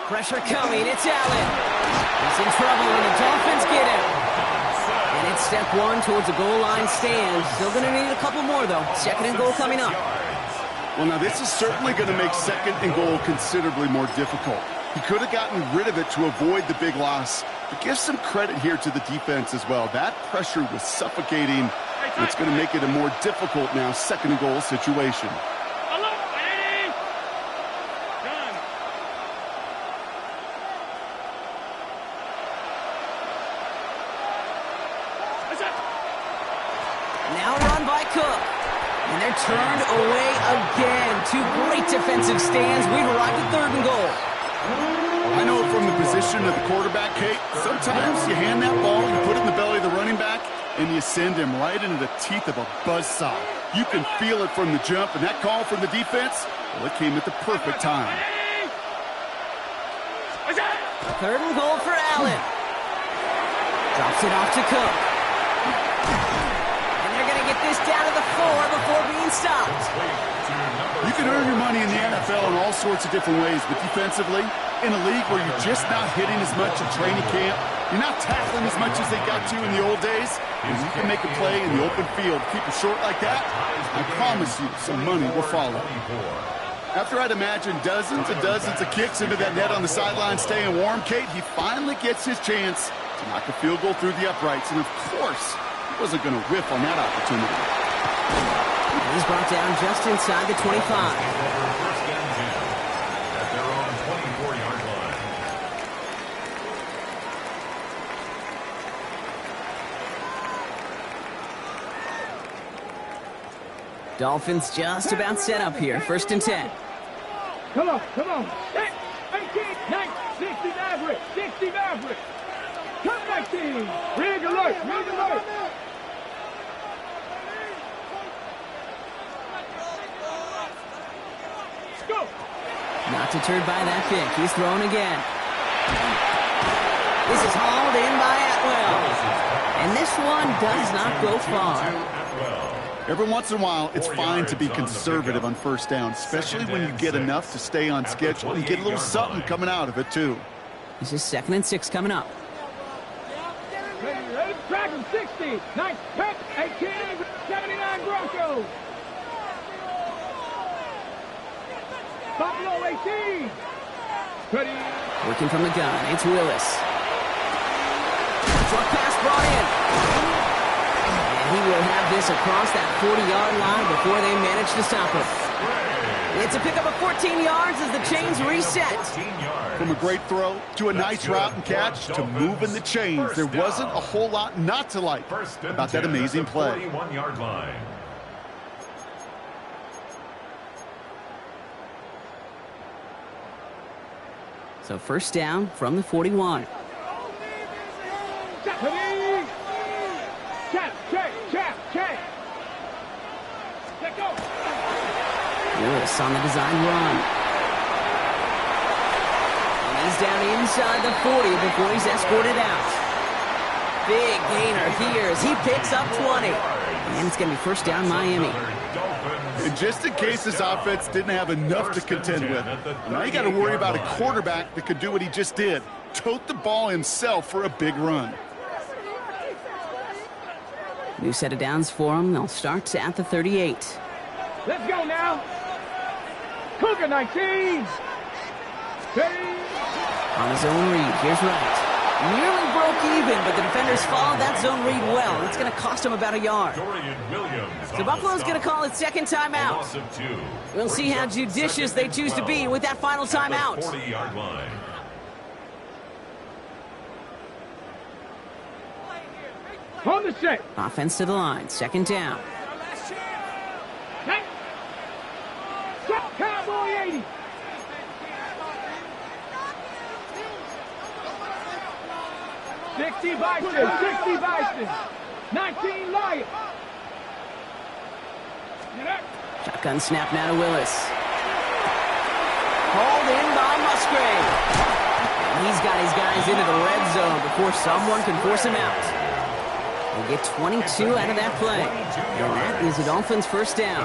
Pressure coming, it's Allen. He's in trouble and the Dolphins get him. And it's step 1 towards a goal line stand. Still going to need a couple more, though. 2nd and goal coming up. Well, now this is certainly going to make 2nd and goal considerably more difficult. He could have gotten rid of it to avoid the big loss. But give some credit here to the defense as well. That pressure was suffocating. It's going to make it a more difficult now 2nd and goal situation. Now run by Cook. And they're turned away again. 2 great defensive stands. We've arrived at 3rd and goal. I know from the position of the quarterback, Kate, sometimes you hand that ball, you put it in the belly of the running back, and you send him right into the teeth of a buzzsaw. You can feel it from the jump, and that call from the defense, well, it came at the perfect time. 3rd and goal for Allen. Drops it off to Cook. Get this down to the 4 before being stopped. You can earn your money in the NFL in all sorts of different ways, but defensively, in a league where you're just not hitting as much in training camp, you're not tackling as much as they got to in the old days, and you can make a play in the open field. Keep it short like that, I promise you some money will follow. After I'd imagine dozens and dozens of kicks into that net on the sideline staying warm, Kate, he finally gets his chance to knock a field goal through the uprights, and of course, wasn't going to whiff on that opportunity. He's brought down just inside the 25. First and 10 at their own 24-yard line. Dolphins just about set up here. 1st and 10. Come on, come on. 18, 9, 60 average, 60 average. Come 19. Rig alert, rig alert. Go. Not deterred by that pick. He's thrown again. This is hauled in by Atwell. And this one does not go far. Every once in a while, it's fine to be conservative on 1st down, especially when you get enough to stay on schedule and get a little something coming out of it, too. This is 2nd and 6 coming up. Ready, track him, 60, 9, 18, 79 Broncos. Buffalo 18. Ready. Working from the gun, it's Willis. Short pass brought in. And He will have this across that 40-yard line before they manage to stop him. It's a pickup of 14 yards as the chains reset. From a great throw to a nice route and catch to moving the chains, there wasn't a whole lot not to like about that amazing play. 41-yard line. So first down from the 41. Lewis on the design run. And he's down inside the 40 before he's escorted out. Big gainer here as he picks up 20. And it's going to be first down Miami. And just in case this offense didn't have enough to contend with, now you got to worry about a quarterback that could do what he just did. Tote the ball himself for a big run. New set of downs for him. They'll start at the 38. Let's go now. Cougar 19. On his own read, here's Wright. Nearly broke even, but the defenders followed that zone read well. It's going to cost him about a yard. So Buffalo's going to call it second timeout. We'll see how judicious they choose to be with that final timeout. 40-yard line. On the set. Offense to the line, second down. Cowboy 80. $60 Bison. 19 Lions. Shotgun snap now to Willis. Hauled in by Musgrave. And he's got his guys into the red zone before someone can force him out. They get 22 out of that play. And that is the Dolphins' first down.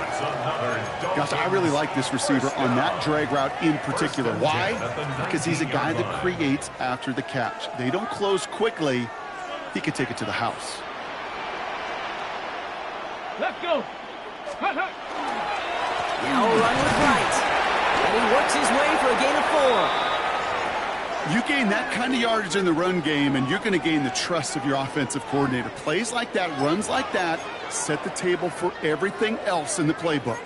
Gosh, I really like this receiver on that drag route in particular. Why? Because he's a guy that creates after the catch. They don't close quickly. He could take it to the house. Let's go. Now a run with Wright. And he works his way for a gain of 4. You gain that kind of yardage in the run game, and you're going to gain the trust of your offensive coordinator. Plays like that, runs like that, set the table for everything else in the playbook.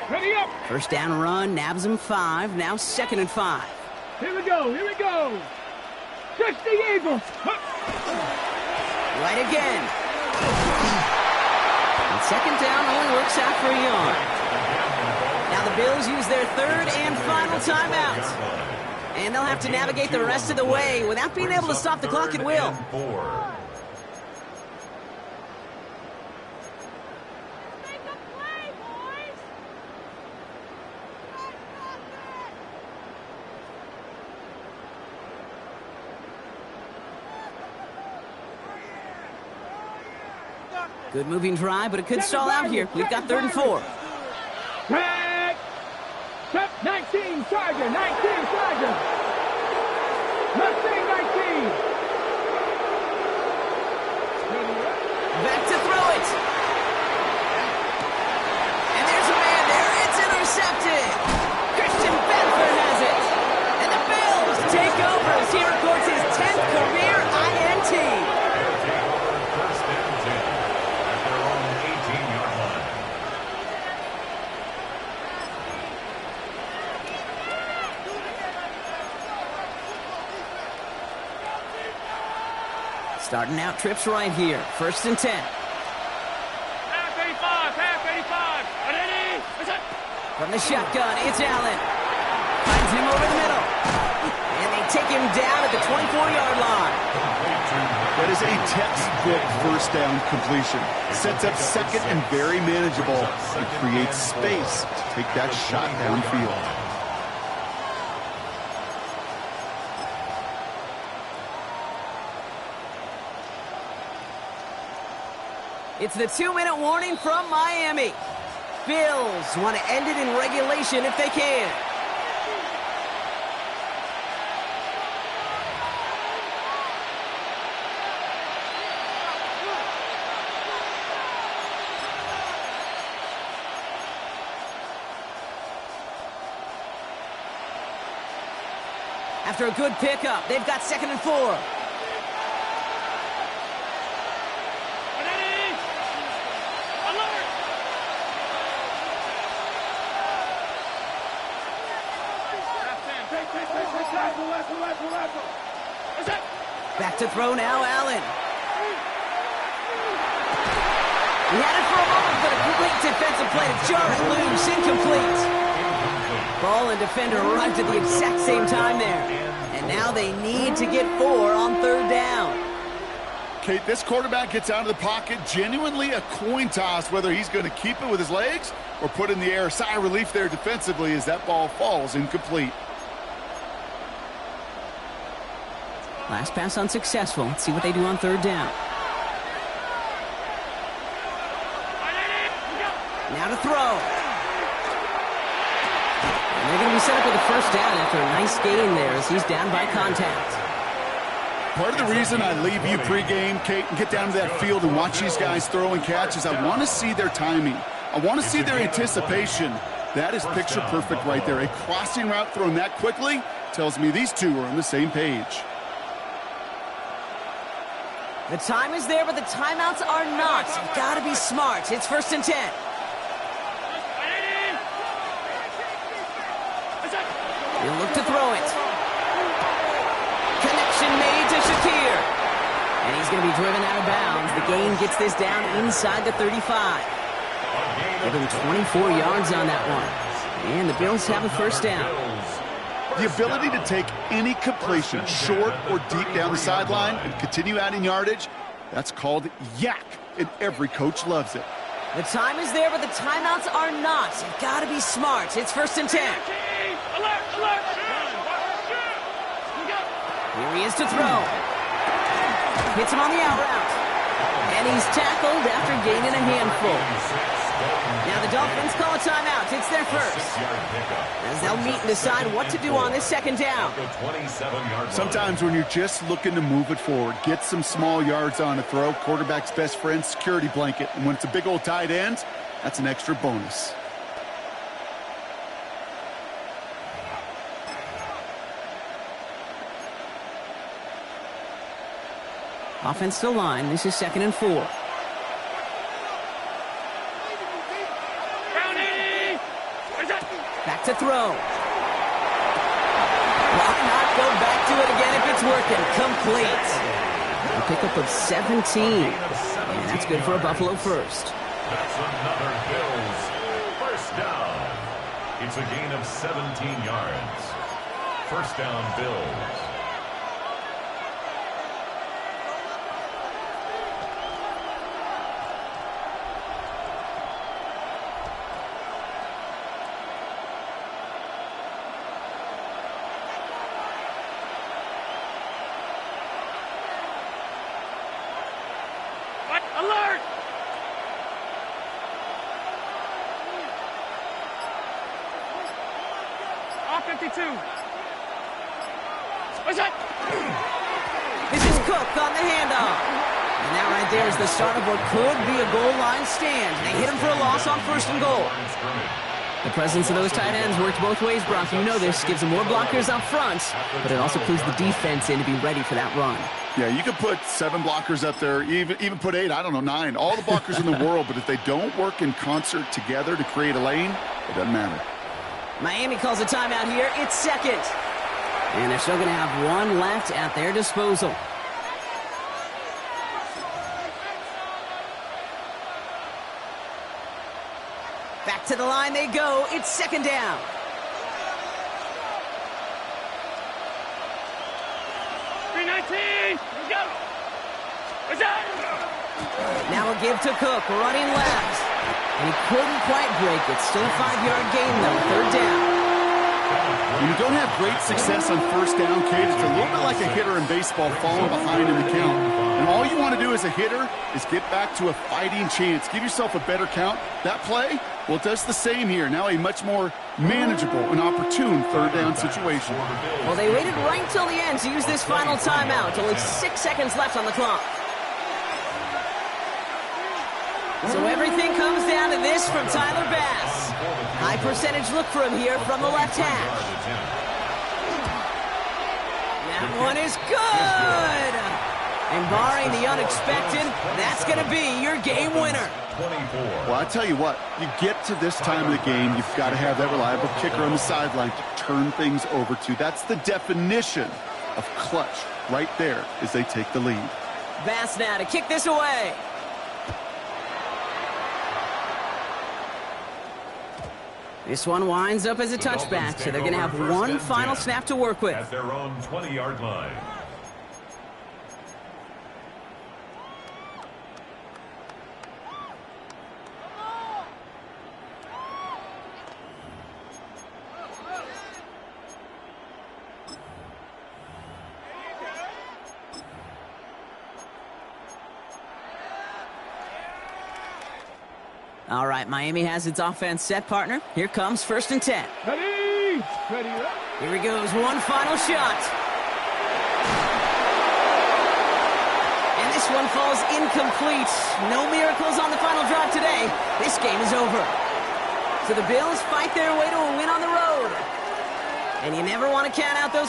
Ready up. First down run, nabs him 5. Now second and 5. Here we go. 60 Eagles. Right again. And second down only works out for a yard. Now the Bills use their third and final timeout. And they'll have to navigate the rest of the way without being able to stop the clock at will. Good moving drive, but it could stall out here. We've got third and 4. Tag. 19 Charger. Mustang 19. Back to throw it. And there's a man there. It's intercepted. Christian Benford has it. And the Bills take over as he records his 10th career INT. Starting out trips right here. First and 10. Half 85. From the shotgun, it's Allen. Finds him over the middle. And they take him down at the 24-yard line. That is a textbook first down completion. Sets up second and very manageable and creates space to take that shot downfield. It's the 2-minute warning from Miami. Bills want to end it in regulation if they can. After a good pickup, they've got 2nd and 4. Back to throw now, Allen. He had it for a moment, but a great defensive play to jar it loose, incomplete. Ball and defender arrived at the exact same time there. And now they need to get 4 on 3rd down. Kate, this quarterback gets out of the pocket, genuinely a coin toss whether he's going to keep it with his legs or put in the air. Sigh of relief there defensively as that ball falls incomplete. Last pass unsuccessful. Let's see what they do on 3rd down. Now to throw. And they're going to be set up with a 1st down after a nice gain there as he's down by contact. Part of the reason I leave you pregame, Kate, and get down to that field and watch these guys throw and catch is I want to see their timing. I want to see their anticipation. That is picture perfect right there. A crossing route thrown that quickly tells me these two are on the same page. The time is there, but the timeouts are not. You've got to be smart. It's 1st and 10. He'll look to throw it. Connection made to Shakir. And he's going to be driven out of bounds. The gain gets this down inside the 35. Give him 24 yards on that one. And the Bills have a 1st down. The ability to take any completion, short or deep down the sideline, and continue adding yardage, that's called yak, and every coach loves it. The time is there, but the timeouts are not. You've got to be smart. It's 1st and 10. Here he is to throw. Hits him on the out route. And he's tackled after gaining a handful. Now the Dolphins call a timeout. It's their 1st. As they'll meet and decide what to do on this 2nd down. Sometimes when you're just looking to move it forward, get some small yards on a throw, quarterback's best friend, security blanket. And when it's a big old tight end, that's an extra bonus. Offensive line. This is 2nd and 4. Back to throw. Why not go back to it again if it's working? Complete. A pickup of 17. And that's good for a Buffalo 1st. That's another Bills 1st down. It's a gain of 17 yards. 1st down, Bills. Alert! Off 52. What's that? This is Cook on the handoff. And that right there is the start of what could be a goal line stand. They hit him for a loss on 1st and goal. The presence of those tight ends works both ways, Brock. You know this. Gives them more blockers up front, but it also clues the defense in to be ready for that run. Yeah, you could put 7 blockers up there, even put 8, I don't know, 9. All the blockers in the world, but if they don't work in concert together to create a lane, it doesn't matter. Miami calls a timeout here. It's 2nd. And they're still going to have 1 left at their disposal. Back to the line they go. It's 2nd down. Now a give to Cook, running left. And he couldn't quite break it. Still a 5-yard gain, though. 3rd down. When you don't have great success on 1st down, Kate, it's a little bit like a hitter in baseball falling behind in the count. And all you want to do as a hitter is get back to a fighting chance. Give yourself a better count. That play, well, it does the same here. Now a much more manageable and opportune 3rd down situation. Well, they waited right till the end to use this final timeout. Only 6 seconds left on the clock. So everything comes down to this from Tyler Bass. High percentage look for him here from the left hash. That one is good! And barring the unexpected, that's going to be your game winner. 24. Well, I tell you what, you get to this time of the game, you've got to have that reliable kicker on the sideline to turn things over to. That's the definition of clutch right there as they take the lead. Bass now to kick this away. This one winds up as a touchback, so they're going to have one final snap to work with. At their own 20-yard line. All right, Miami has its offense set, partner. Here comes 1st and 10. Ready? Ready, ready. Here he goes, one final shot. And this one falls incomplete. No miracles on the final drive today. This game is over. So the Bills fight their way to a win on the road. And you never want to count out those...